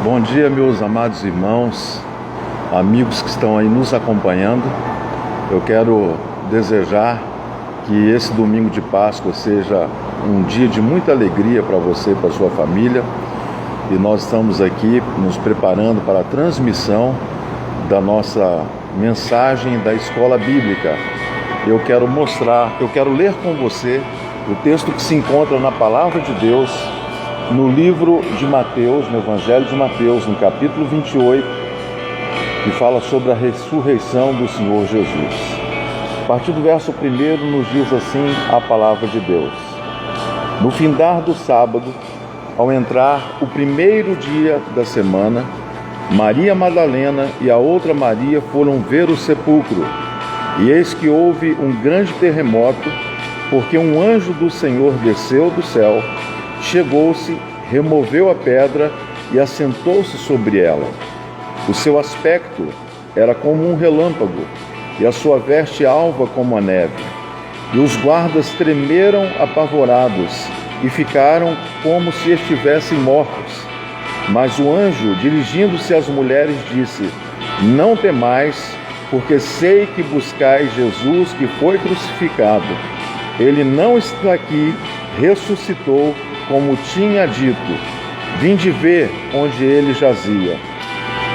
Bom dia, meus amados irmãos, amigos que estão aí nos acompanhando. Eu quero desejar que esse domingo de Páscoa seja um dia de muita alegria para você e para a sua família. E nós estamos aqui nos preparando para a transmissão da nossa mensagem da Escola Bíblica. Eu quero ler com você o texto que se encontra na Palavra de Deus, no livro de Mateus, no Evangelho de Mateus, no capítulo 28, que fala sobre a ressurreição do Senhor Jesus. A partir do verso 1 nos diz assim a Palavra de Deus: No findar do sábado, ao entrar o primeiro dia da semana, Maria Madalena e a outra Maria foram ver o sepulcro. E eis que houve um grande terremoto, porque um anjo do Senhor desceu do céu, chegou-se, removeu a pedra e assentou-se sobre ela. O seu aspecto era como um relâmpago, e a sua veste alva como a neve. E os guardas tremeram apavorados, e ficaram como se estivessem mortos. Mas o anjo, dirigindo-se às mulheres, disse: Não temais, porque sei que buscais Jesus que foi crucificado. Ele não está aqui, ressuscitou, como tinha dito. Vinde ver onde ele jazia.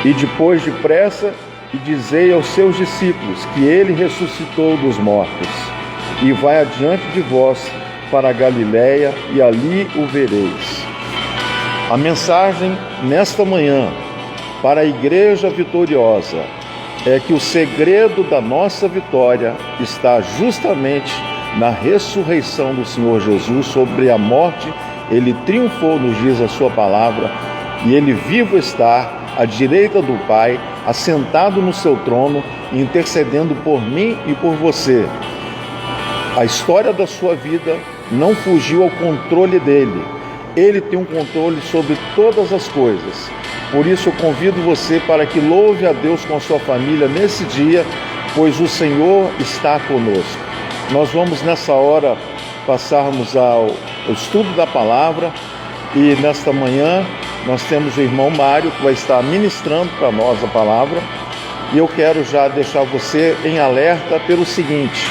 E depois depressa, e dizei aos seus discípulos que ele ressuscitou dos mortos. E vai adiante de vós para a Galiléia, e ali o vereis. A mensagem nesta manhã para a Igreja Vitoriosa é que o segredo da nossa vitória está justamente na ressurreição do Senhor Jesus. Sobre a morte ele triunfou, nos diz a sua palavra, e ele vivo está à direita do Pai, assentado no seu trono, intercedendo por mim e por você. A história da sua vida não fugiu ao controle dele. Ele tem um controle sobre todas as coisas. Por isso eu convido você para que louve a Deus com a sua família nesse dia, pois o Senhor está conosco. Nós vamos nessa hora passarmos ao estudo da palavra, e nesta manhã nós temos o irmão Mário que vai estar ministrando para nós a palavra. E eu quero já deixar você em alerta pelo seguinte: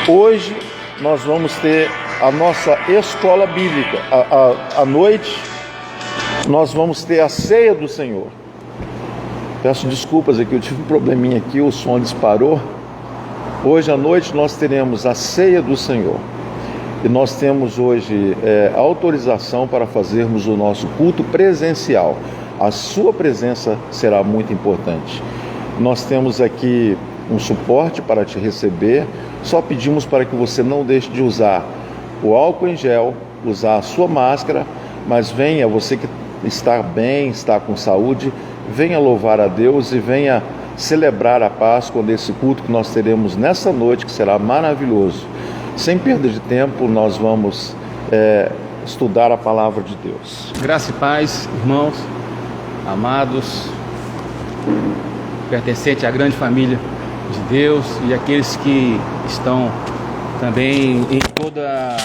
hoje nós vamos ter a nossa escola bíblica. À noite nós vamos ter a ceia do Senhor. Peço desculpas aqui, eu tive um probleminha aqui, o som disparou. Hoje à noite nós teremos a ceia do Senhor. E nós temos hoje autorização para fazermos o nosso culto presencial. A sua presença será muito importante. Nós temos aqui um suporte para te receber. Só pedimos para que você não deixe de usar o álcool em gel, usar a sua máscara, mas venha, você que está bem, está com saúde, venha louvar a Deus e venha celebrar a Páscoa nesse culto que nós teremos nessa noite, que será maravilhoso. Sem perda de tempo, nós vamos estudar a palavra de Deus. Graça e paz, irmãos, amados, pertencentes à grande família de Deus e aqueles que estão também em toda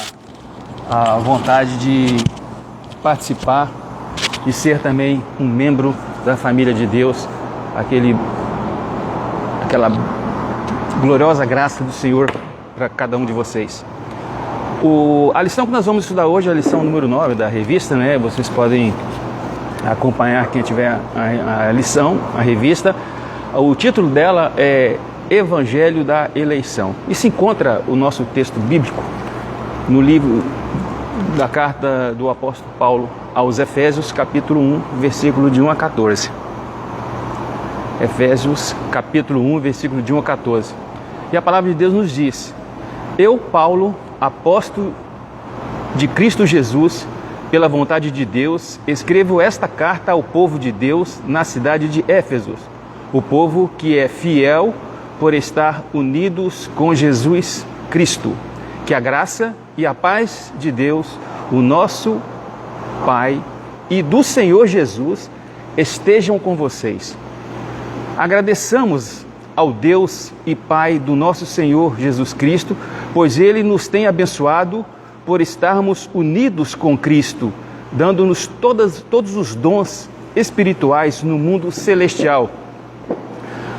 a vontade de participar e ser também um membro da família de Deus, aquela gloriosa graça do Senhor para cada um de vocês. A lição que nós vamos estudar hoje é a lição número 9 da revista, né? Vocês podem acompanhar quem tiver a lição, a revista. O título dela é Evangelho da Eleição. E se encontra o nosso texto bíblico no livro da carta do apóstolo Paulo aos Efésios, capítulo 1, versículo de 1 a 14. Efésios, capítulo 1, versículo de 1 a 14. E a palavra de Deus nos diz: Eu, Paulo, apóstolo de Cristo Jesus, pela vontade de Deus, escrevo esta carta ao povo de Deus na cidade de Éfeso, o povo que é fiel por estar unidos com Jesus Cristo. Que a graça e a paz de Deus, o nosso Pai, e do Senhor Jesus estejam com vocês. Agradeçamos ao Deus e Pai do nosso Senhor Jesus Cristo, pois Ele nos tem abençoado por estarmos unidos com Cristo, dando-nos todos os dons espirituais no mundo celestial.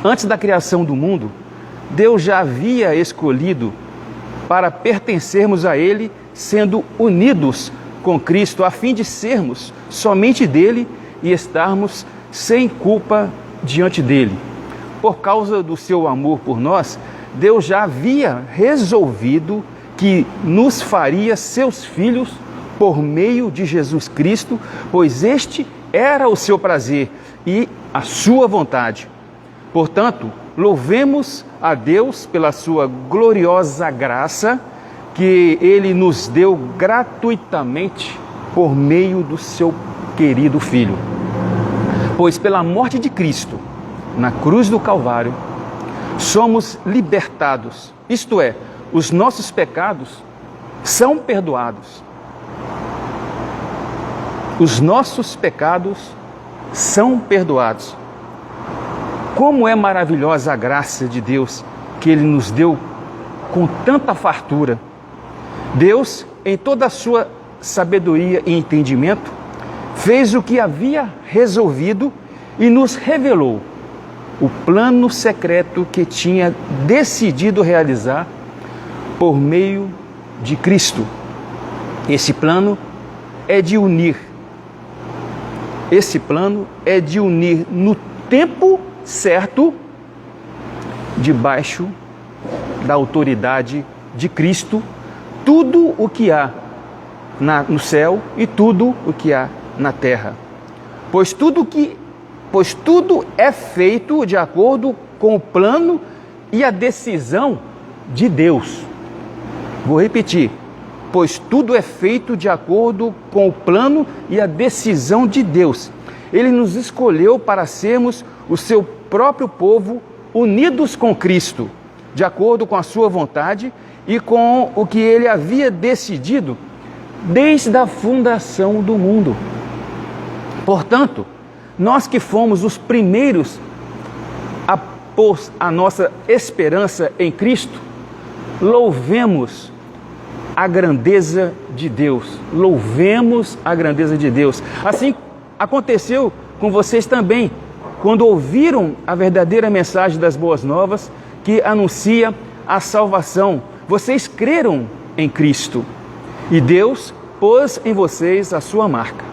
Antes da criação do mundo, Deus já havia escolhido para pertencermos a Ele, sendo unidos com Cristo, a fim de sermos somente dele e estarmos sem culpa diante dele. Por causa do seu amor por nós, Deus já havia resolvido que nos faria seus filhos por meio de Jesus Cristo, pois este era o seu prazer e a sua vontade. Portanto, louvemos a Deus pela sua gloriosa graça que Ele nos deu gratuitamente por meio do seu querido Filho. Pois pela morte de Cristo, na cruz do Calvário, somos libertados, isto é, os nossos pecados são perdoados. Os nossos pecados são perdoados. Como é maravilhosa a graça de Deus que Ele nos deu com tanta fartura. Deus, em toda a sua sabedoria e entendimento, fez o que havia resolvido e nos revelou o plano secreto que tinha decidido realizar por meio de Cristo. Esse plano é de unir. Esse plano é de unir no tempo certo, debaixo da autoridade de Cristo, tudo o que há no céu e tudo o que há na terra. Pois tudo é feito de acordo com o plano e a decisão de Deus. Vou repetir. Pois tudo é feito de acordo com o plano e a decisão de Deus. Ele nos escolheu para sermos o seu próprio povo, unidos com Cristo, de acordo com a sua vontade e com o que Ele havia decidido desde a fundação do mundo. Portanto, nós que fomos os primeiros a pôr a nossa esperança em Cristo, louvemos a grandeza de Deus. Louvemos a grandeza de Deus. Assim aconteceu com vocês também, quando ouviram a verdadeira mensagem das boas novas, que anuncia a salvação. Vocês creram em Cristo e Deus pôs em vocês a sua marca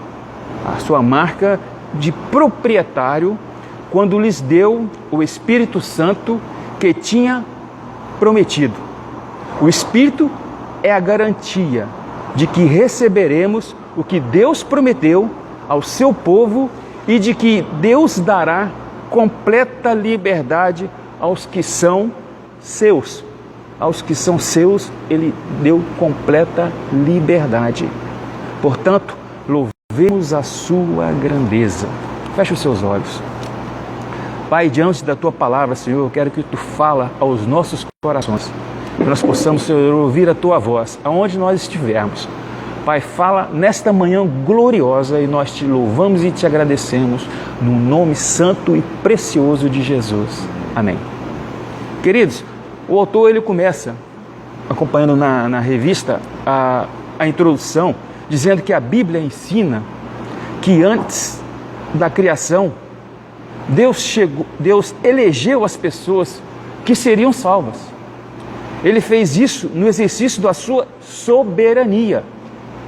de proprietário, quando lhes deu o Espírito Santo que tinha prometido. O Espírito é a garantia de que receberemos o que Deus prometeu ao seu povo e de que Deus dará completa liberdade aos que são seus. Aos que são seus, Ele deu completa liberdade. Portanto, louvemos a sua grandeza. Feche os seus olhos. Pai, diante da Tua palavra, Senhor, eu quero que Tu fala aos nossos corações. Que nós possamos, Senhor, ouvir a Tua voz, aonde nós estivermos. Pai, fala nesta manhã gloriosa e nós Te louvamos e Te agradecemos no nome santo e precioso de Jesus. Amém. Queridos, o autor ele começa, acompanhando na revista, a introdução, dizendo que a Bíblia ensina que antes da criação, Deus elegeu as pessoas que seriam salvas. Ele fez isso no exercício da sua soberania.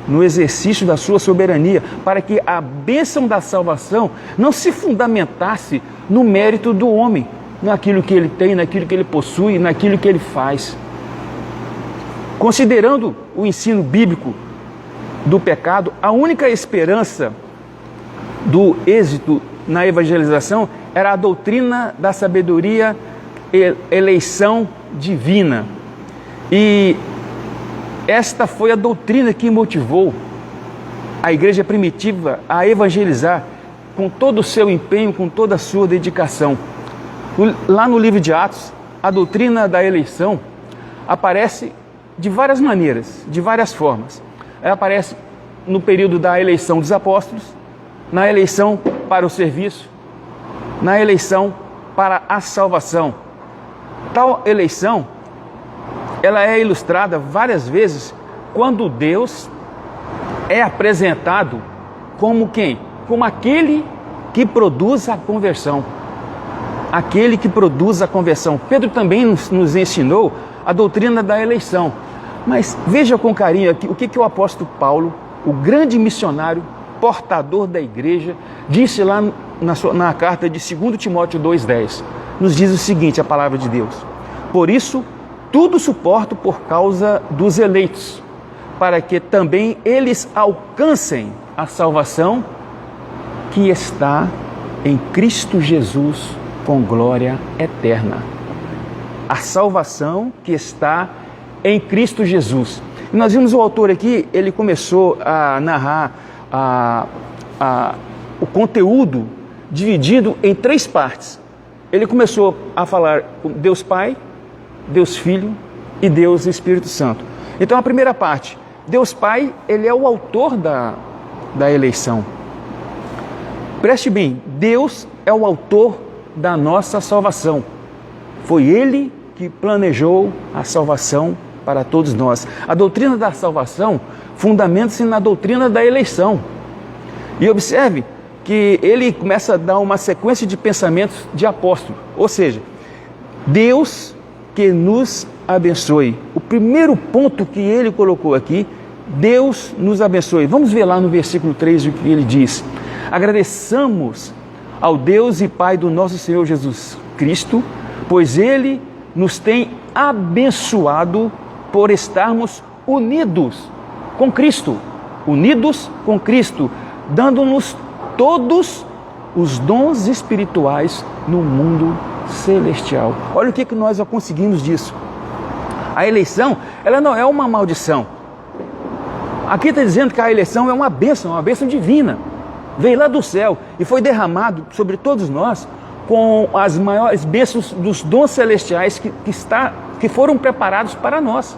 No exercício da sua soberania, para que a bênção da salvação não se fundamentasse no mérito do homem, naquilo que ele tem, naquilo que ele possui, naquilo que ele faz. Considerando o ensino bíblico do pecado, a única esperança do êxito na evangelização era a doutrina da sabedoria e eleição divina. E esta foi a doutrina que motivou a igreja primitiva a evangelizar com todo o seu empenho, com toda a sua dedicação. Lá no livro de Atos, a doutrina da eleição aparece de várias maneiras, de várias formas. Ela aparece no período da eleição dos apóstolos, na eleição para o serviço, na eleição para a salvação. Tal eleição, ela é ilustrada várias vezes quando Deus é apresentado como quem? Como aquele que produz a conversão. Aquele que produz a conversão. Pedro também nos ensinou a doutrina da eleição. Mas veja com carinho aqui o que o apóstolo Paulo, o grande missionário, portador da igreja, disse lá na carta de 2 Timóteo 2,10. Nos diz o seguinte, a palavra de Deus: por isso, tudo suporto por causa dos eleitos, para que também eles alcancem a salvação que está em Cristo Jesus com glória eterna. A salvação que está em Cristo Jesus. E nós vimos o autor aqui, ele começou a narrar o conteúdo dividido em 3 partes. Ele começou a falar Deus Pai, Deus Filho e Deus Espírito Santo. Então a primeira parte, Deus Pai, ele é o autor da eleição. Preste bem, Deus é o autor da nossa salvação. Foi Ele que planejou a salvação para todos nós. A doutrina da salvação fundamenta-se na doutrina da eleição. E observe que ele começa a dar uma sequência de pensamentos de apóstolo. Ou seja, Deus que nos abençoe. O primeiro ponto que ele colocou aqui, Deus nos abençoe. Vamos ver lá no versículo 3 o que ele diz. Agradeçamos ao Deus e Pai do nosso Senhor Jesus Cristo, pois Ele nos tem abençoado por estarmos unidos com Cristo, dando-nos todos os dons espirituais no mundo celestial. Olha o que nós conseguimos disso. A eleição, ela não é uma maldição. Aqui está dizendo que a eleição é uma bênção divina. Veio lá do céu e foi derramado sobre todos nós com as maiores bênçãos dos dons celestiais que foram preparados para nós.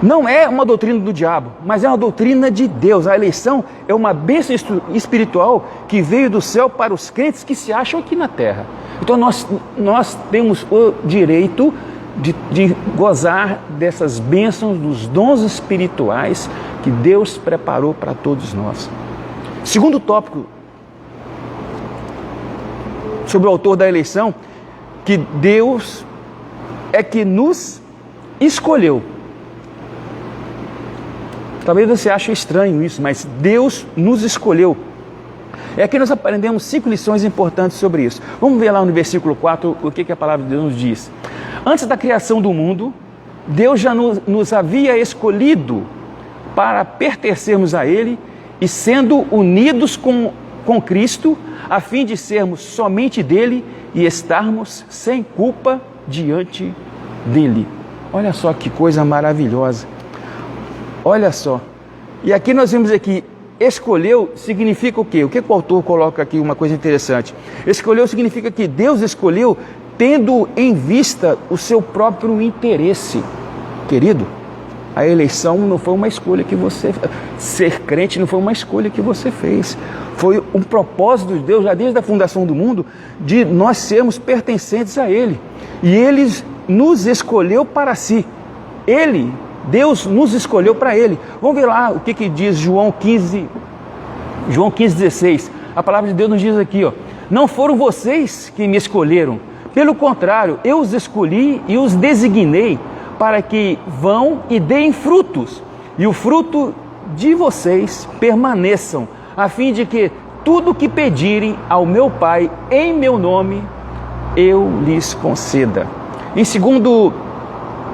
Não é uma doutrina do diabo, mas é uma doutrina de Deus. A eleição é uma bênção espiritual que veio do céu para os crentes que se acham aqui na terra. Então nós temos o direito de gozar dessas bênçãos, dos dons espirituais que Deus preparou para todos nós. Segundo tópico sobre o autor da eleição, que Deus é que nos escolheu. Talvez você ache estranho isso, mas Deus nos escolheu. É aqui nós aprendemos 5 lições importantes sobre isso. Vamos ver lá no versículo 4 o que a palavra de Deus nos diz. Antes da criação do mundo, Deus já nos havia escolhido para pertencermos a Ele e sendo unidos com Cristo, a fim de sermos somente dele e estarmos sem culpa diante dele. Olha só que coisa maravilhosa. Olha só. E aqui nós vemos aqui, escolheu significa o quê? O que o autor coloca aqui, uma coisa interessante. Escolheu significa que Deus escolheu tendo em vista o seu próprio interesse. Querido, a eleição não foi uma escolha que você... Ser crente não foi uma escolha que você fez. Foi um propósito de Deus, já desde a fundação do mundo, de nós sermos pertencentes a Ele. E Ele nos escolheu para si. Deus nos escolheu para Ele. Vamos ver lá o que diz João 15:16. A palavra de Deus nos diz aqui, ó: não foram vocês que me escolheram. Pelo contrário, eu os escolhi e os designei para que vão e deem frutos, e o fruto de vocês permaneçam, a fim de que tudo o que pedirem ao meu Pai em meu nome, eu lhes conceda. Em 2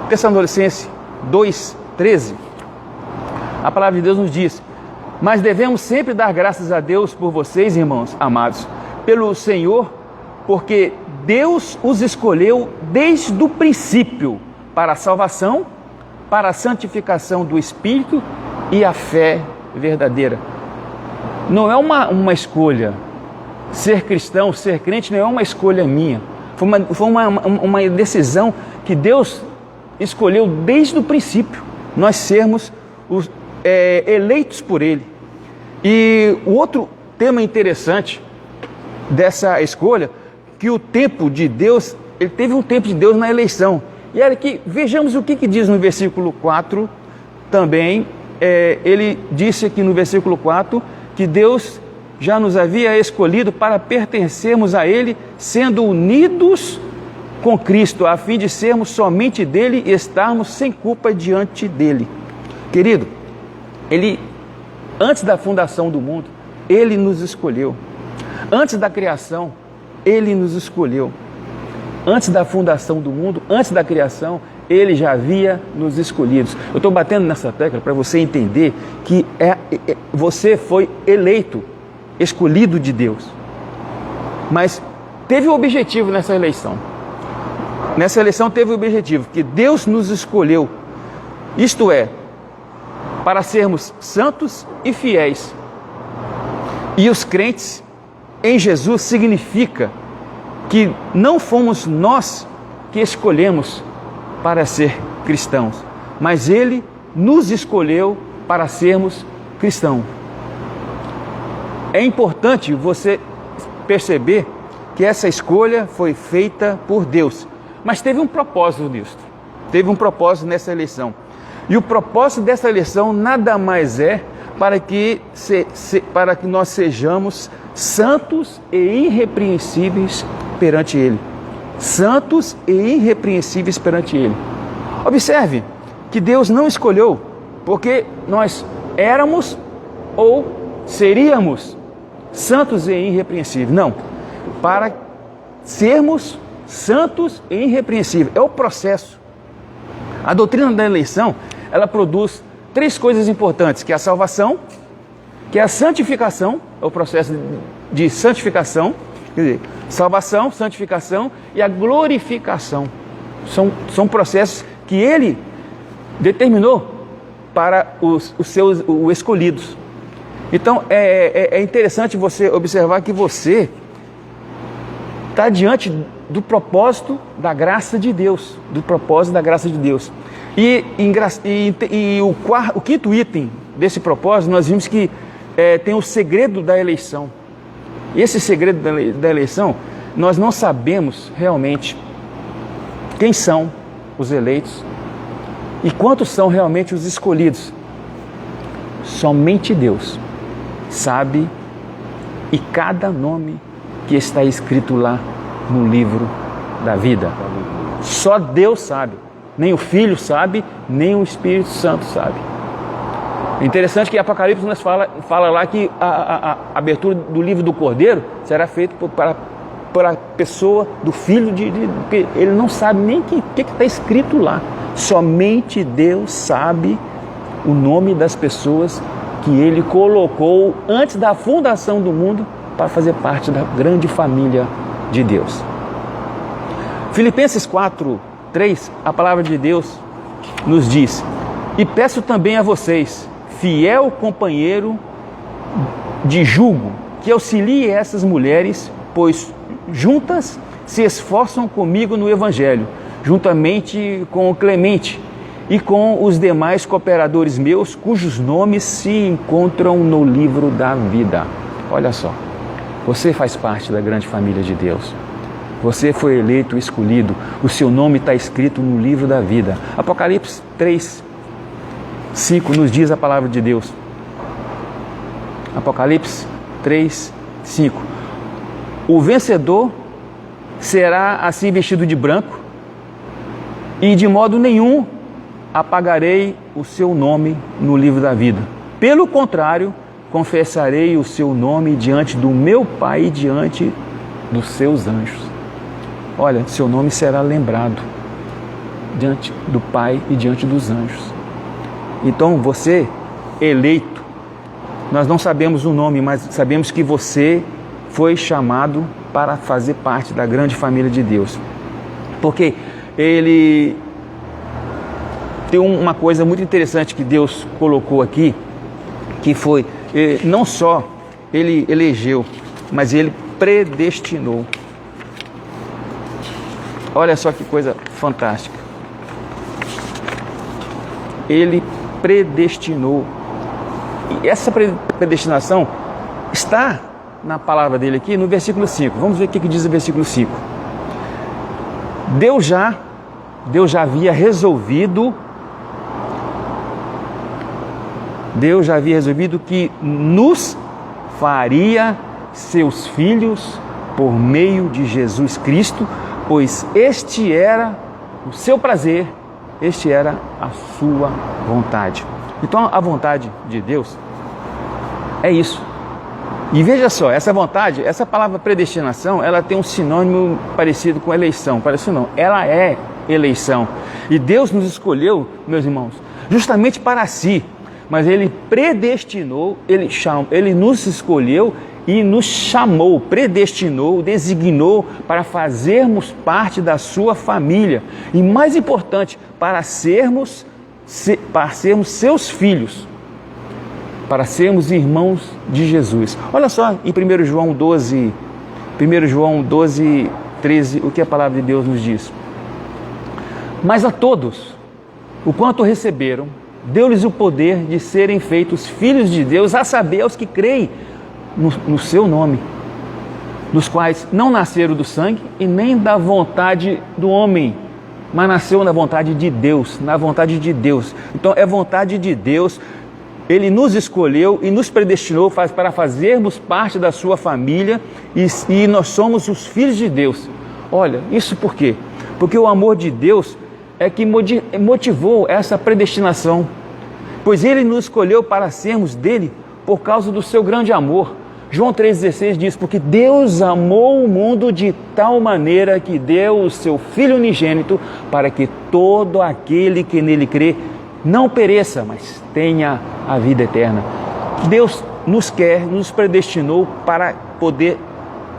Tessalonicenses 2:13, a palavra de Deus nos diz: mas devemos sempre dar graças a Deus por vocês, irmãos amados, pelo Senhor, porque Deus os escolheu desde o princípio para a salvação, para a santificação do Espírito e a fé verdadeira. Não é uma escolha. Ser cristão, ser crente não é uma escolha minha. Foi uma decisão que Deus escolheu desde o princípio. Nós sermos eleitos por Ele. E o outro tema interessante dessa escolha, que o tempo de Deus, ele teve um tempo de Deus na eleição. E olha aqui, vejamos o que diz no versículo 4 também. Ele disse aqui no versículo 4 que Deus já nos havia escolhido para pertencermos a Ele, sendo unidos com Cristo, a fim de sermos somente dele e estarmos sem culpa diante dele. Querido, Ele, antes da fundação do mundo, Ele nos escolheu. Antes da criação, Ele nos escolheu. Antes da fundação do mundo, antes da criação, Ele já havia nos escolhido. Eu estou batendo nessa tecla para você entender que você foi eleito, escolhido de Deus. Mas teve um objetivo nessa eleição. Nessa eleição teve o objetivo que Deus nos escolheu, isto é, para sermos santos e fiéis. E os crentes em Jesus significa que não fomos nós que escolhemos para ser cristãos, mas Ele nos escolheu para sermos cristãos. É importante você perceber que essa escolha foi feita por Deus. Mas teve um propósito nisso, teve um propósito nessa eleição. E o propósito dessa eleição nada mais é para que nós sejamos santos e irrepreensíveis perante Ele. Santos e irrepreensíveis perante Ele. Observe que Deus não escolheu porque nós éramos ou seríamos santos e irrepreensíveis. Não, para sermos santos e irrepreensíveis. É o processo. A doutrina da eleição, ela produz três coisas importantes, que é a salvação, que é a santificação, é o processo de santificação, quer dizer, salvação, santificação e a glorificação. São processos que Ele determinou para os seus escolhidos. Então, é interessante você observar que você está diante do propósito da graça de Deus, do propósito da graça de Deus. E o quinto item desse propósito, nós vimos que tem o segredo da eleição. Esse segredo da eleição, nós não sabemos realmente quem são os eleitos e quantos são realmente os escolhidos. Somente Deus sabe, e cada nome que está escrito lá no livro da vida. Só Deus sabe. Nem o Filho sabe, nem o Espírito Santo sabe. É interessante que em Apocalipse nos fala lá que a abertura do livro do Cordeiro será feita para a pessoa do Filho ele não sabe nem o que está escrito lá. Somente Deus sabe o nome das pessoas que Ele colocou antes da fundação do mundo para fazer parte da grande família de Deus. Filipenses 4:3, a palavra de Deus nos diz: e peço também a vocês, fiel companheiro de jugo, que auxilie essas mulheres, pois juntas se esforçam comigo no Evangelho, juntamente com o Clemente e com os demais cooperadores meus, cujos nomes se encontram no livro da vida. Olha só, você faz parte da grande família de Deus. Você foi eleito, escolhido, o seu nome está escrito no livro da vida. Apocalipse 3:5 nos diz a palavra de Deus. Apocalipse 3:5. O vencedor será assim vestido de branco, e de modo nenhum apagarei o seu nome no livro da vida. Pelo contrário, confessarei o seu nome diante do meu Pai e diante dos seus anjos. Olha, seu nome será lembrado diante do Pai e diante dos anjos. Então, você, eleito, nós não sabemos o nome, mas sabemos que você foi chamado para fazer parte da grande família de Deus. Porque Ele tem uma coisa muito interessante que Deus colocou aqui, que foi, não só Ele elegeu, mas Ele predestinou. Olha só que coisa fantástica. Ele predestinou. E essa predestinação está na palavra dele aqui no versículo 5. Vamos ver o que diz o versículo 5. Deus já havia resolvido que nos faria seus filhos por meio de Jesus Cristo, pois este era o seu prazer, este era a sua vontade. Então a vontade de Deus é isso. E veja só, essa vontade, essa palavra predestinação, ela tem um sinônimo parecido com eleição. Parecido não, ela é eleição. E Deus nos escolheu, meus irmãos, justamente para si. Mas Ele predestinou, Ele nos escolheu e nos chamou, predestinou, designou para fazermos parte da sua família. E mais importante, para sermos seus filhos, para sermos irmãos de Jesus. Olha só em 1 João 12, 13, o que a palavra de Deus nos diz. Mas a todos, o quanto receberam, deu-lhes o poder de serem feitos filhos de Deus, a saber, aos que creem no seu nome, dos quais não nasceram do sangue e nem da vontade do homem, mas nasceu na vontade de Deus, na vontade de Deus. Então é vontade de Deus. Ele nos escolheu e nos predestinou para fazermos parte da sua família e nós somos os filhos de Deus. Olha, isso por quê? Porque o amor de Deus é que motivou essa predestinação, pois Ele nos escolheu para sermos dele por causa do seu grande amor. João 3,16 diz, porque Deus amou o mundo de tal maneira que deu o seu Filho unigênito para que todo aquele que nele crê não pereça, mas tenha a vida eterna. Deus nos predestinou para poder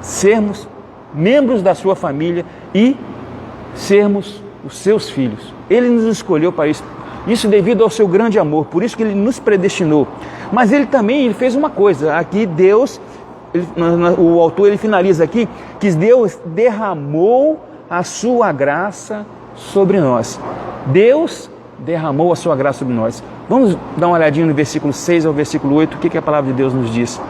sermos membros da sua família e sermos os seus filhos. Ele nos escolheu para isso. Isso devido ao seu grande amor, por isso que Ele nos predestinou. Mas Ele também fez uma coisa, aqui Deus, o autor ele finaliza aqui, que Deus derramou a sua graça sobre nós. Deus derramou a sua graça sobre nós. Vamos dar uma olhadinha no versículo 6 ao versículo 8, o que a palavra de Deus nos diz.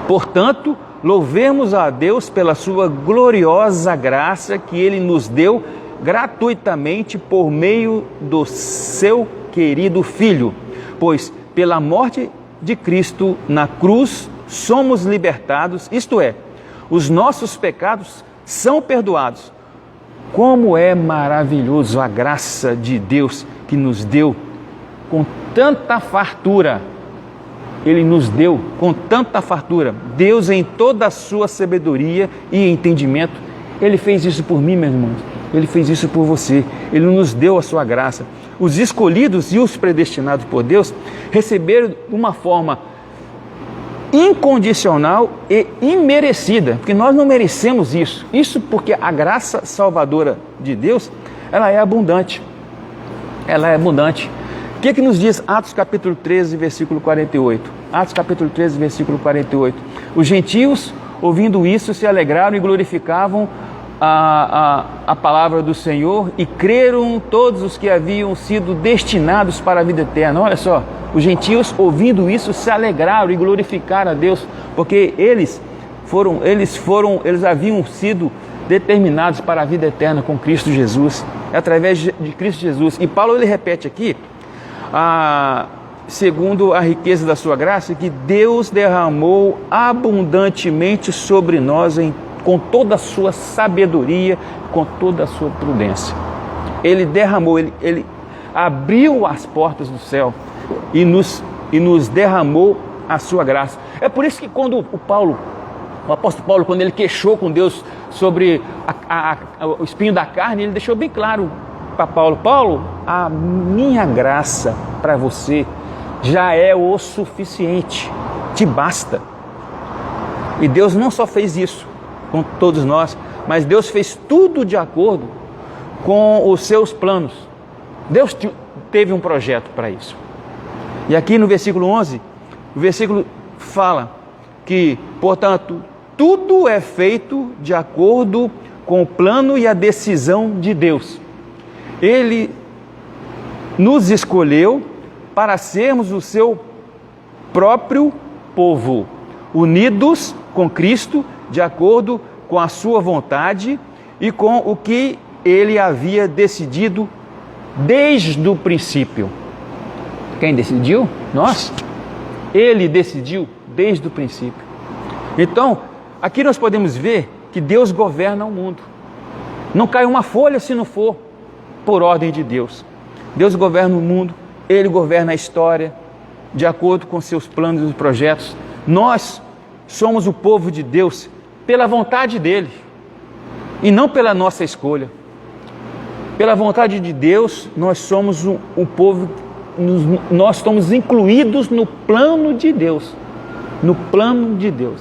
Portanto, louvemos a Deus pela sua gloriosa graça que Ele nos deu gratuitamente por meio do seu querido Filho, pois pela morte de Cristo na cruz somos libertados, isto é, os nossos pecados são perdoados. Como é maravilhoso a graça de Deus que nos deu com tanta fartura. Ele nos deu com tanta fartura. Deus, em toda a sua sabedoria e entendimento, Ele fez isso por mim, meus irmãos. Ele fez isso por você. Ele nos deu a sua graça. Os escolhidos e os predestinados por Deus receberam de uma forma incondicional e imerecida, porque nós não merecemos isso. Isso porque a graça salvadora de Deus, ela é abundante. Ela é abundante. O que nos diz Atos capítulo 13, versículo 48? Atos capítulo 13, versículo 48. Os gentios, ouvindo isso, se alegraram e glorificavam a palavra do Senhor e creram todos os que haviam sido destinados para a vida eterna. Olha só, os gentios, ouvindo isso, se alegraram e glorificaram a Deus, porque eles haviam sido determinados para a vida eterna com Cristo Jesus, através de Cristo Jesus. E Paulo ele repete aqui, segundo a riqueza da sua graça, que Deus derramou abundantemente sobre nós com toda a sua sabedoria, com toda a sua prudência. Ele derramou, ele abriu as portas do céu e nos derramou a sua graça. É por isso que quando o apóstolo Paulo, quando ele queixou com Deus sobre o espinho da carne, ele deixou bem claro para Paulo, a minha graça para você já é o suficiente, te basta. E Deus não só fez isso com todos nós, mas Deus fez tudo de acordo com os seus planos. Deus teve um projeto para isso. E aqui no versículo 11, o versículo fala que, portanto, tudo é feito de acordo com o plano e a decisão de Deus. Ele nos escolheu para sermos o seu próprio povo, unidos com Cristo, de acordo com a sua vontade e com o que Ele havia decidido desde o princípio. Quem decidiu? Nós. Ele decidiu desde o princípio. Então, aqui nós podemos ver que Deus governa o mundo. Não cai uma folha se não for por ordem de Deus. Deus governa o mundo, Ele governa a história, de acordo com seus planos e projetos. Nós somos o povo de Deus pela vontade dEle e não pela nossa escolha. Pela vontade de Deus, nós somos o povo, nós estamos incluídos no plano de Deus. No plano de Deus.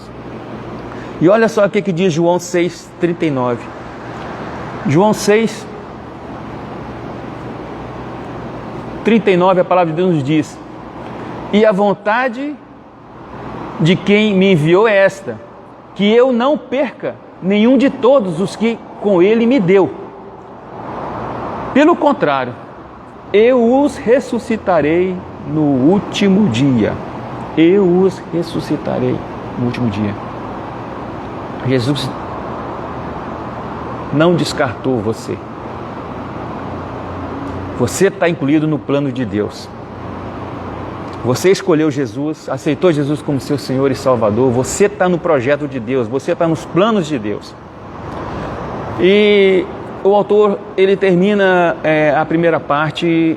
E olha só o que diz João 6,39. João 6,39, a palavra de Deus nos diz: e a vontade de quem me enviou é esta, que eu não perca nenhum de todos os que com ele me deu. Pelo contrário, eu os ressuscitarei no último dia. Eu os ressuscitarei no último dia. Jesus não descartou você. Você está incluído no plano de Deus. Você escolheu Jesus, aceitou Jesus como seu Senhor e Salvador. Você está no projeto de Deus, você está nos planos de Deus. E o autor, ele termina a primeira parte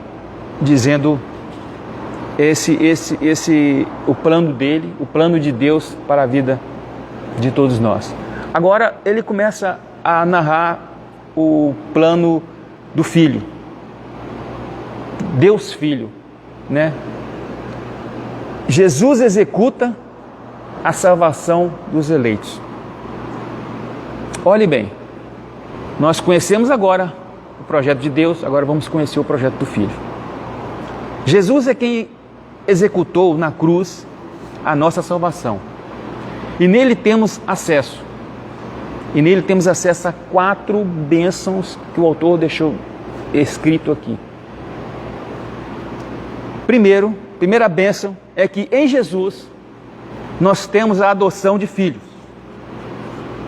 dizendo o plano dele, o plano de Deus para a vida de todos nós. Agora ele começa a narrar o plano do Filho, Deus Filho, né? Jesus executa a salvação dos eleitos. Olhe bem, nós conhecemos agora o projeto de Deus, agora vamos conhecer o projeto do Filho. Jesus é quem executou na cruz a nossa salvação. E nele temos acesso. E nele temos acesso a 4 bênçãos que o autor deixou escrito aqui. Primeira bênção é que em Jesus nós temos a adoção de filhos.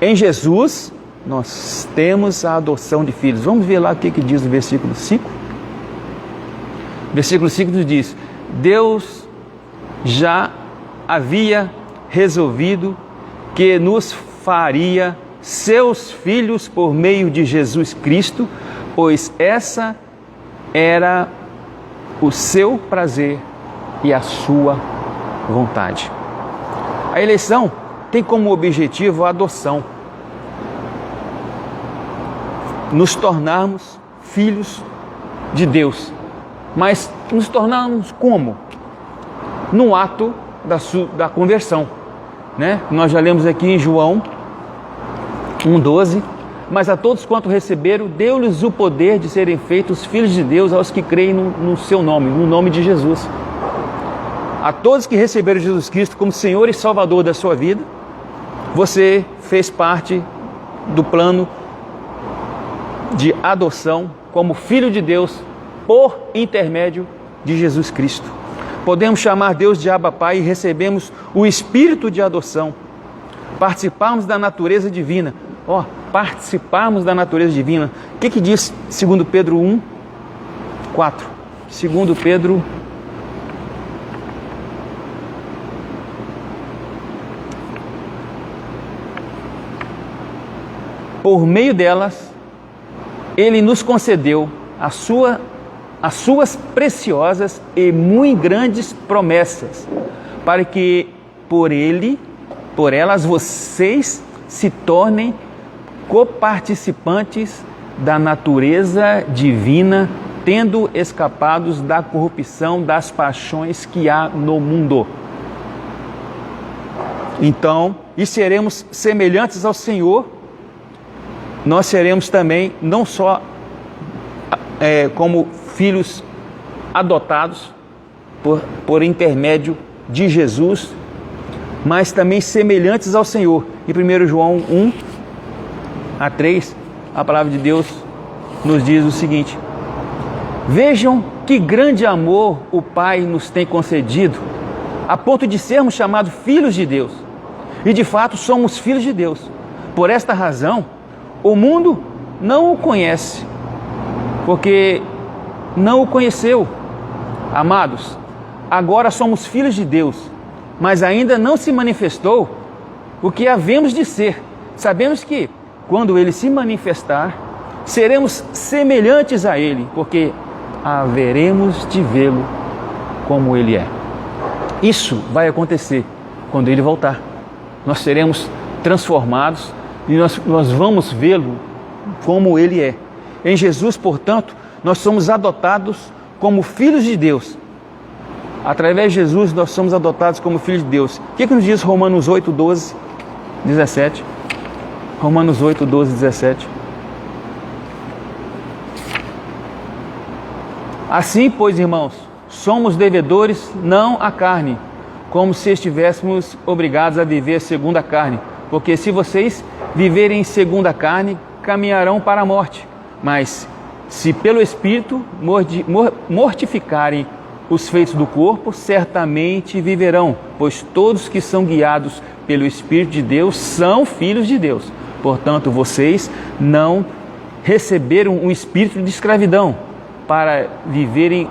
Em Jesus nós temos a adoção de filhos. Vamos ver lá o que diz no versículo 5. Versículo 5 nos diz: Deus já havia resolvido que nos faria seus filhos por meio de Jesus Cristo, pois essa era o seu prazer e a sua vontade. A eleição tem como objetivo a adoção. Nos tornarmos filhos de Deus. Mas nos tornarmos como? No ato da conversão, né? Nós já lemos aqui em João 1,12: mas a todos quanto receberam, deu-lhes o poder de serem feitos filhos de Deus, aos que creem no seu nome, no nome de Jesus. A todos que receberam Jesus Cristo como Senhor e Salvador da sua vida, você fez parte do plano de adoção como filho de Deus por intermédio de Jesus Cristo. Podemos chamar Deus de Abba Pai e recebemos o Espírito de adoção. Participarmos da natureza divina. Participarmos da natureza divina. O que diz 2 Pedro 1:4? 2 Pedro 1. Por meio delas, Ele nos concedeu as suas preciosas e muito grandes promessas, para que por elas vocês se tornem coparticipantes da natureza divina, tendo escapados da corrupção das paixões que há no mundo. Então, e seremos semelhantes ao Senhor. Nós seremos também, não só como filhos adotados por intermédio de Jesus, mas também semelhantes ao Senhor. Em 1 João 1:3, a palavra de Deus nos diz o seguinte: vejam que grande amor o Pai nos tem concedido, a ponto de sermos chamados filhos de Deus. E de fato somos filhos de Deus. Por esta razão, o mundo não o conhece, porque não o conheceu. Amados, agora somos filhos de Deus, mas ainda não se manifestou o que havemos de ser. Sabemos que, quando Ele se manifestar, seremos semelhantes a Ele, porque haveremos de vê-lo como Ele é. Isso vai acontecer quando Ele voltar. Nós seremos transformados e nós vamos vê-lo como Ele é. Em Jesus, portanto, nós somos adotados como filhos de Deus. Através de Jesus, nós somos adotados como filhos de Deus. O que nos diz Romanos 8, 12, 17? Romanos 8, 12, 17. Assim, pois, irmãos, somos devedores não à carne, como se estivéssemos obrigados a viver segundo a carne. Porque se vocês viverem segundo a carne, caminharão para a morte. Mas se pelo Espírito mortificarem os feitos do corpo, certamente viverão, pois todos que são guiados pelo Espírito de Deus são filhos de Deus. Portanto, vocês não receberam um espírito de escravidão para viverem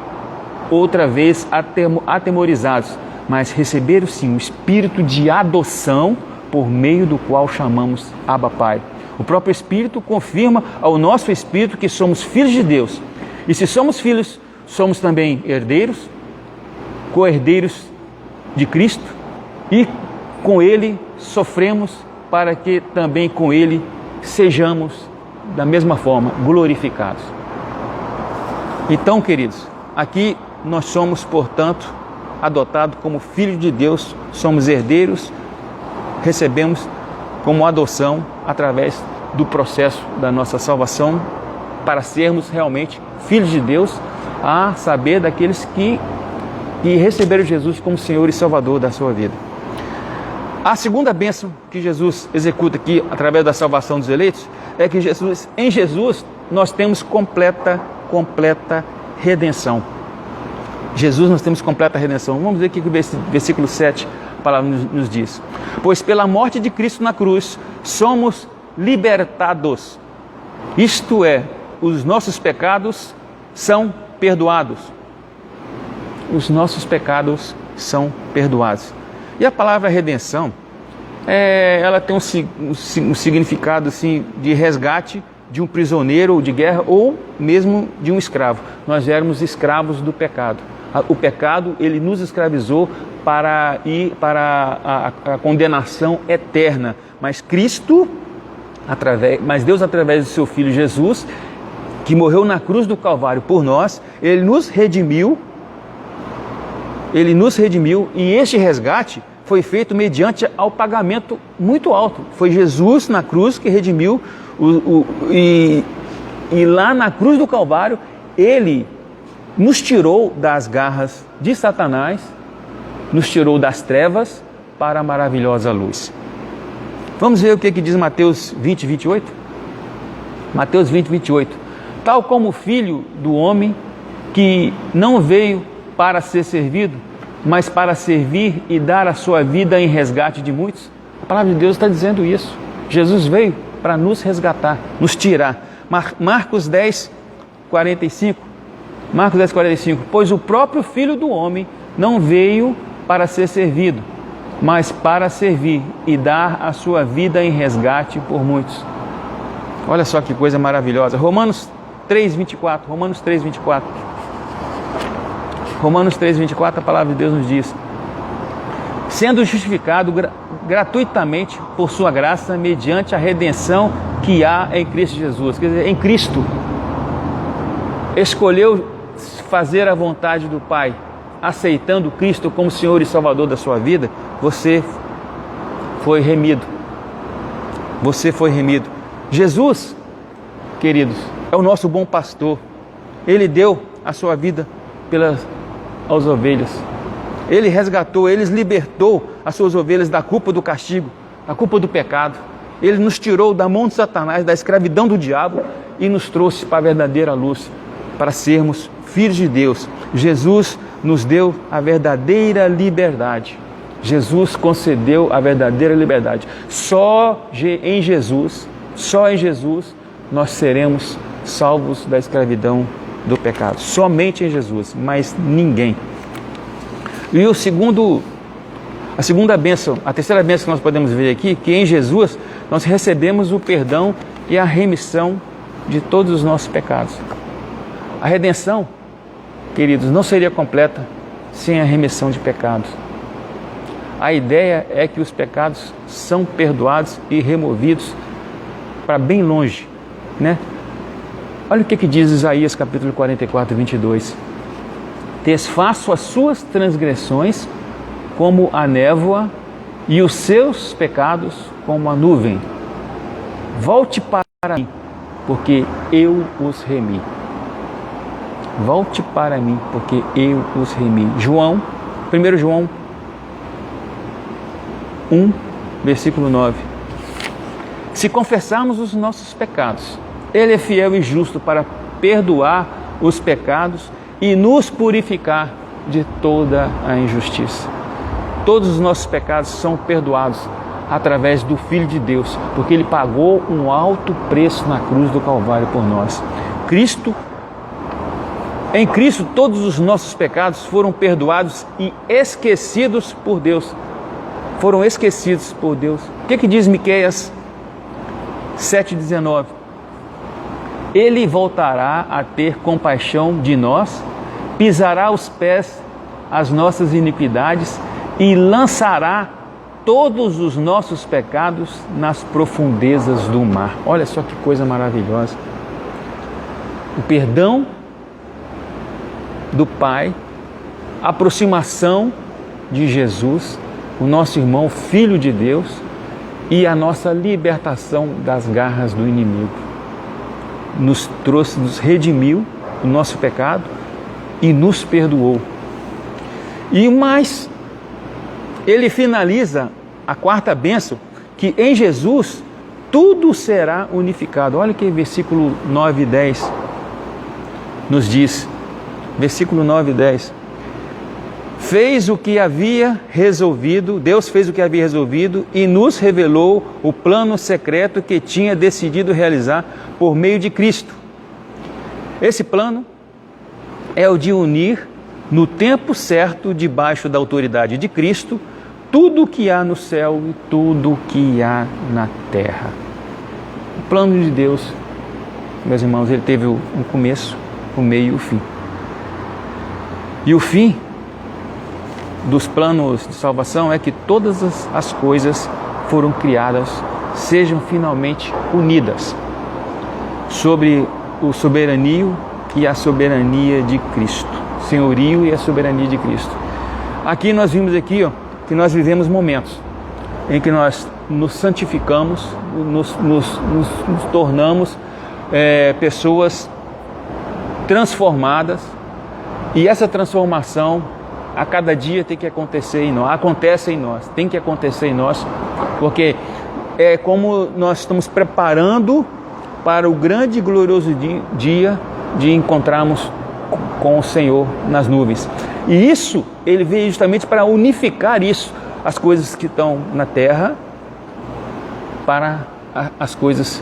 outra vez atemorizados, mas receberam sim um espírito de adoção, por meio do qual chamamos Abba Pai. O próprio Espírito confirma ao nosso espírito que somos filhos de Deus. E se somos filhos, somos também herdeiros, co-herdeiros de Cristo, e com Ele sofremos, para que também com Ele sejamos, da mesma forma, glorificados. Então, queridos, aqui nós somos, portanto, adotados como filhos de Deus, somos herdeiros, recebemos como adoção através do processo da nossa salvação, para sermos realmente filhos de Deus, a saber daqueles que receberam Jesus como Senhor e Salvador da sua vida. A segunda bênção que Jesus executa aqui através da salvação dos eleitos é que em Jesus nós temos completa redenção. Jesus, nós temos completa redenção. Vamos ver o que o versículo 7 a palavra nos diz. Pois pela morte de Cristo na cruz somos libertados. Isto é, os nossos pecados são perdoados. Os nossos pecados são perdoados. E a palavra redenção, ela tem um significado assim, de resgate de um prisioneiro ou de guerra, ou mesmo de um escravo. Nós éramos escravos do pecado. O pecado, ele nos escravizou para ir para a condenação eterna. Mas Deus, através do seu Filho Jesus, que morreu na cruz do Calvário por nós, Ele nos redimiu, e este resgate foi feito mediante ao pagamento muito alto. Foi Jesus na cruz que redimiu, e lá na cruz do Calvário, Ele nos tirou das garras de Satanás, nos tirou das trevas para a maravilhosa luz. Vamos ver o que diz Mateus 20, 28? Mateus 20, 28. Tal como o Filho do Homem, que não veio para ser servido, mas para servir e dar a sua vida em resgate de muitos. A palavra de Deus está dizendo isso. Jesus veio para nos resgatar, nos tirar. Marcos 10, 45. Marcos 10, 45. Pois o próprio Filho do Homem não veio para ser servido, mas para servir e dar a sua vida em resgate por muitos. Olha só que coisa maravilhosa. Romanos 3, 24. Romanos 3, 24. Romanos 3, 24, a palavra de Deus nos diz: sendo justificado gratuitamente por sua graça, mediante a redenção que há em Cristo Jesus. Quer dizer, em Cristo, escolheu fazer a vontade do Pai, aceitando Cristo como Senhor e Salvador da sua vida, você foi remido. Você foi remido. Jesus, queridos, é o nosso bom pastor. Ele deu a sua vida pelas ovelhas. Ele resgatou, Ele libertou as suas ovelhas da culpa do castigo, da culpa do pecado. Ele nos tirou da mão de Satanás, da escravidão do diabo, e nos trouxe para a verdadeira luz, para sermos filhos de Deus. Jesus nos deu a verdadeira liberdade. Jesus concedeu a verdadeira liberdade. Só em Jesus, nós seremos salvos da escravidão do pecado. Somente em Jesus, mas ninguém. E A segunda bênção, a terceira bênção que nós podemos ver aqui, que em Jesus nós recebemos o perdão e a remissão de todos os nossos pecados. A redenção, queridos, não seria completa sem a remissão de pecados. A ideia é que os pecados são perdoados e removidos para bem longe, né? Olha o que diz Isaías capítulo 44, 22. Desfaço as suas transgressões como a névoa e os seus pecados como a nuvem. Volte para mim, porque eu os remi. Volte para mim, porque eu os remi. 1 João 1, versículo 9. Se confessarmos os nossos pecados, Ele é fiel e justo para perdoar os pecados e nos purificar de toda a injustiça. Todos os nossos pecados são perdoados através do Filho de Deus, porque Ele pagou um alto preço na cruz do Calvário por nós. Em Cristo, todos os nossos pecados foram perdoados e esquecidos por Deus. Foram esquecidos por Deus. O que diz Miqueias 7,19? Ele voltará a ter compaixão de nós, pisará aos pés as nossas iniquidades e lançará todos os nossos pecados nas profundezas do mar. Olha só que coisa maravilhosa. O perdão do Pai, a aproximação de Jesus, o nosso irmão, Filho de Deus, e a nossa libertação das garras do inimigo. Nos redimiu o nosso pecado e nos perdoou. E mais, ele finaliza a quarta bênção, que em Jesus tudo será unificado. Olha que versículo 9 e 10 nos diz. Versículo 9 e 10. Deus fez o que havia resolvido e nos revelou o plano secreto que tinha decidido realizar por meio de Cristo. Esse plano é o de unir no tempo certo, debaixo da autoridade de Cristo, tudo o que há no céu e tudo o que há na terra. O plano de Deus, meus irmãos, ele teve um começo, um meio e o fim. E o fim dos planos de salvação é que todas as coisas foram criadas, sejam finalmente unidas sobre o soberanio e a soberania de Cristo, senhorio e a soberania de Cristo. Aqui nós vimos que nós vivemos momentos em que nós nos santificamos, nos tornamos pessoas transformadas, e essa transformação a cada dia tem que acontecer em nós, tem que acontecer em nós, porque é como nós estamos preparando para o grande e glorioso dia de encontrarmos com o Senhor nas nuvens. E isso, ele veio justamente para unificar isso, as coisas que estão na terra, para as coisas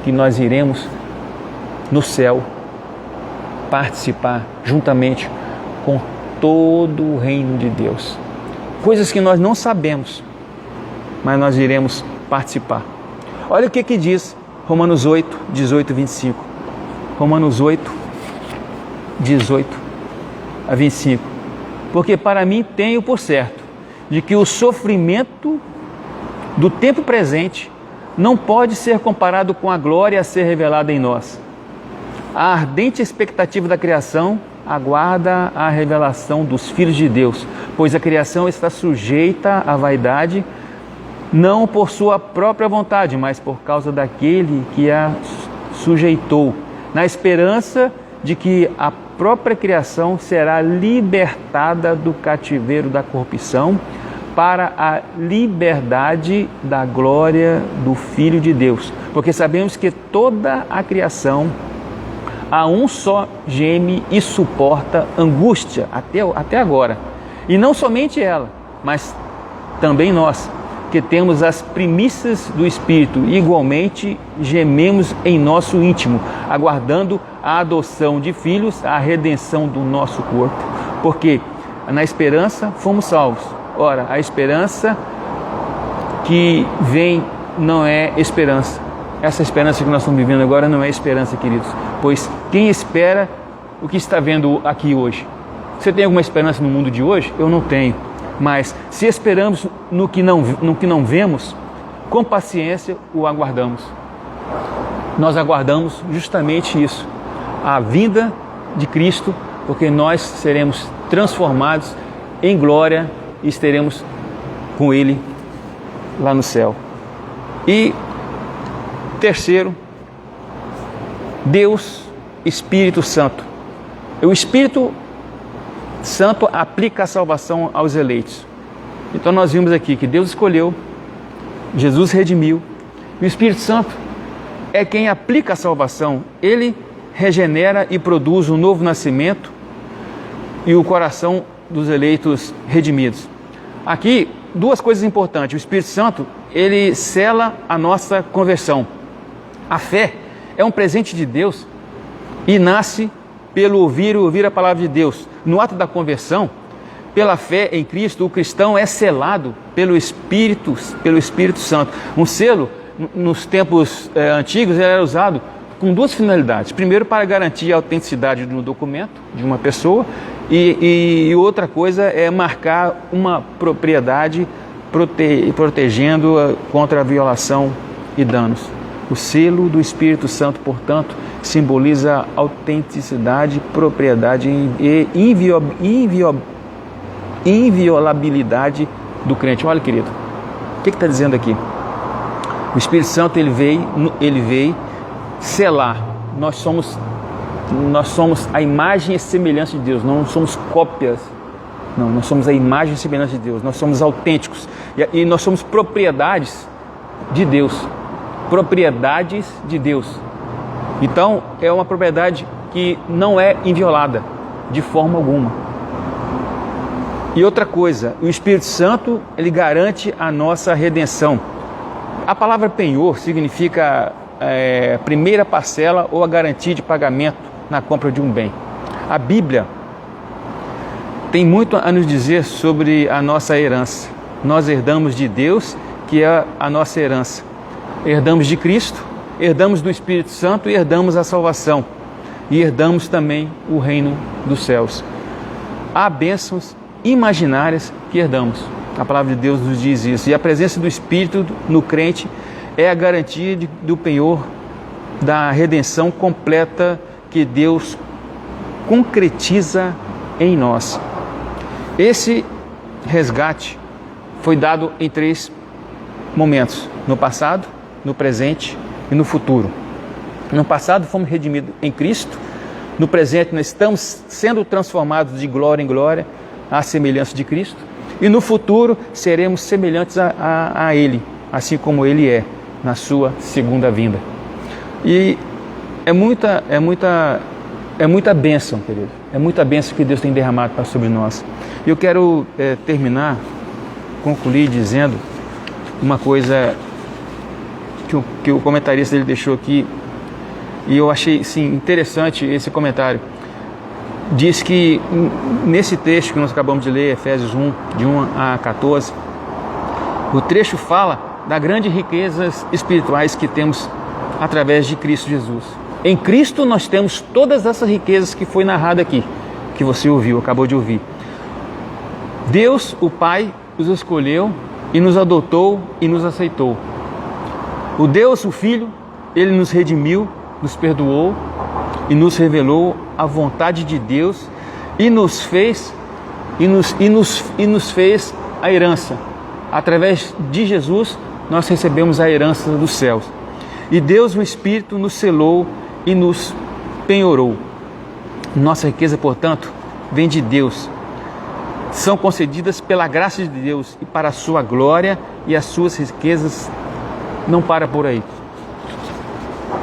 que nós iremos no céu participar juntamente com todo o reino de Deus. Coisas que nós não sabemos, mas nós iremos participar. Olha o que diz Romanos 8, 18 e 25. Romanos 8, 18 a 25. Porque para mim tenho por certo de que o sofrimento do tempo presente não pode ser comparado com a glória a ser revelada em nós. A ardente expectativa da criação aguarda a revelação dos filhos de Deus, pois a criação está sujeita à vaidade, não por sua própria vontade, mas por causa daquele que a sujeitou, na esperança de que a própria criação será libertada do cativeiro da corrupção para a liberdade da glória do Filho de Deus. Porque sabemos que toda a criação a um só geme e suporta angústia até agora. E não somente ela, mas também nós, que temos as primícias do Espírito, igualmente gememos em nosso íntimo, aguardando a adoção de filhos, a redenção do nosso corpo. Porque na esperança fomos salvos. Ora, a esperança que vem não é esperança. Essa esperança que nós estamos vivendo agora não é esperança, queridos. Pois quem espera o que está vendo aqui hoje? Você tem alguma esperança no mundo de hoje? Eu não tenho. Mas se esperamos no que não vemos, com paciência o aguardamos. Nós aguardamos justamente isso, a vinda de Cristo, porque nós seremos transformados em glória e estaremos com Ele lá no céu. E terceiro, Deus, Espírito Santo. O Espírito Santo aplica a salvação aos eleitos. Então nós vimos aqui que Deus escolheu, Jesus redimiu, e o Espírito Santo é quem aplica a salvação. Ele regenera e produz um novo nascimento e o coração dos eleitos redimidos. Aqui, duas coisas importantes. O Espírito Santo, ele sela a nossa conversão. A fé é um presente de Deus e nasce pelo ouvir a palavra de Deus. No ato da conversão, pela fé em Cristo, o cristão é selado pelo Espírito Santo. Um selo, nos tempos antigos, ele era usado com duas finalidades. Primeiro, para garantir a autenticidade do documento de uma pessoa, e outra coisa é marcar uma propriedade, protegendo-a contra a violação e danos. O selo do Espírito Santo, portanto, simboliza autenticidade, propriedade e inviolabilidade do crente. Olha, querido, o que está dizendo aqui? O Espírito Santo, ele veio selar. Nós somos a imagem e semelhança de Deus, não somos cópias. Não, nós somos a imagem e semelhança de Deus. Nós somos autênticos e nós somos propriedades de Deus. Propriedades de Deus. Então, é uma propriedade que não é inviolada de forma alguma. E outra coisa, o Espírito Santo, ele garante a nossa redenção. A palavra penhor significa primeira parcela ou a garantia de pagamento na compra de um bem. A Bíblia tem muito a nos dizer sobre a nossa herança. Nós herdamos de Deus, que é a nossa herança. Herdamos de Cristo, herdamos do Espírito Santo e herdamos a salvação. E herdamos também o reino dos céus. Há bênçãos imaginárias que herdamos. A palavra de Deus nos diz isso. E a presença do Espírito no crente é a garantia do penhor da redenção completa que Deus concretiza em nós. Esse resgate foi dado em 3 momentos: no passado, no presente e no futuro. No passado fomos redimidos em Cristo, no presente nós estamos sendo transformados de glória em glória à semelhança de Cristo, e no futuro seremos semelhantes a Ele, assim como Ele é na sua segunda vinda. E é muita bênção, querido. É muita bênção que Deus tem derramado sobre nós. E eu quero concluir dizendo uma coisa que o comentarista ele deixou aqui, e eu achei sim interessante esse comentário. Diz que nesse texto que nós acabamos de ler, Efésios 1, de 1 a 14, o trecho fala das grandes riquezas espirituais que temos através de Cristo Jesus. Em Cristo nós temos todas essas riquezas que foi narrado aqui, que você acabou de ouvir. Deus, o Pai, os escolheu e nos adotou e nos aceitou. O Deus, o Filho, Ele nos redimiu, nos perdoou e nos revelou a vontade de Deus e nos fez a herança. Através de Jesus, nós recebemos a herança dos céus. E Deus, o Espírito, nos selou e nos penhorou. Nossa riqueza, portanto, vem de Deus. São concedidas pela graça de Deus e para a sua glória, e as suas riquezas não param por aí.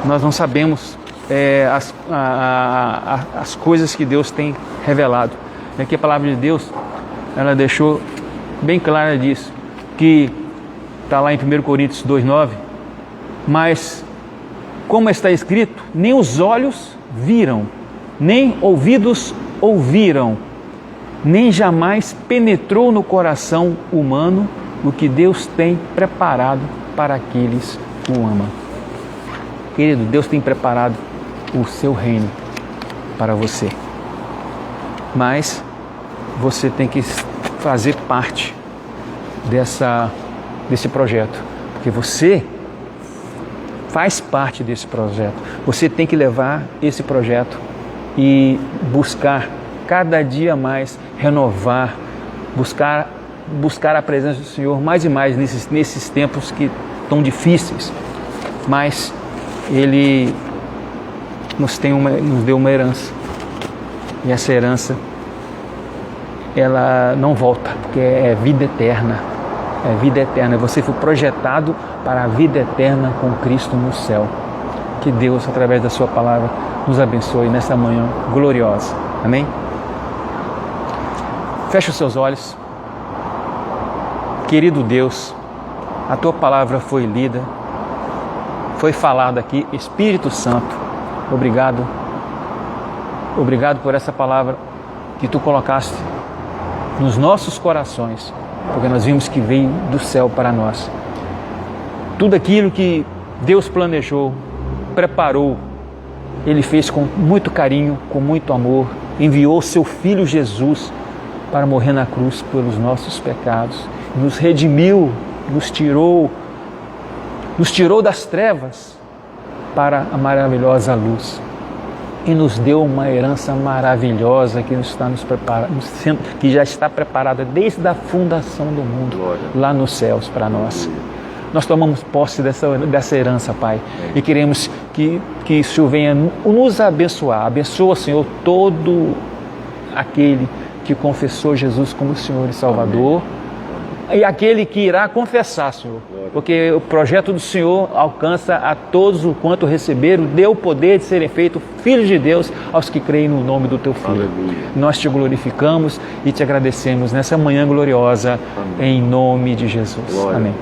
Nós não sabemos as coisas que Deus tem revelado. Aqui a palavra de Deus, ela deixou bem clara disso, que está lá em 1 Coríntios 2,9, mas como está escrito, nem os olhos viram, nem ouvidos ouviram, nem jamais penetrou no coração humano o que Deus tem preparado para aqueles que o amam. Querido, Deus tem preparado o seu reino para você. Mas você tem que fazer parte desse projeto, porque você faz parte desse projeto. Você tem que levar esse projeto e buscar cada dia mais renovar, buscar a presença do Senhor mais e mais nesses tempos que tão difíceis. Mas Ele nos deu uma herança, e essa herança ela não volta, porque é vida eterna. É vida eterna. Você foi projetado para a vida eterna com Cristo no céu. Que Deus, através da sua palavra, nos abençoe nessa manhã gloriosa. Amém? Feche os seus olhos. Querido Deus, a tua palavra foi lida, foi falada aqui. Espírito Santo, obrigado. Obrigado por essa palavra que tu colocaste nos nossos corações, porque nós vimos que veio do céu para nós. Tudo aquilo que Deus planejou, preparou, Ele fez com muito carinho, com muito amor, enviou seu Filho Jesus para morrer na cruz pelos nossos pecados, nos redimiu, nos tirou das trevas para a maravilhosa luz. E nos deu uma herança maravilhosa que que já está preparada desde a fundação do mundo, lá nos céus para nós. Nós tomamos posse dessa herança, Pai, e queremos que o Senhor venha nos abençoar. Abençoa, Senhor, todo aquele que confessou Jesus como Senhor e Salvador. E aquele que irá confessar, Senhor, porque o projeto do Senhor alcança a todos o quanto receberam, deu o poder de serem feitos filhos de Deus aos que creem no nome do Teu Filho. Aleluia. Nós te glorificamos e te agradecemos nessa manhã gloriosa, amém, em nome de Jesus. Glória. Amém.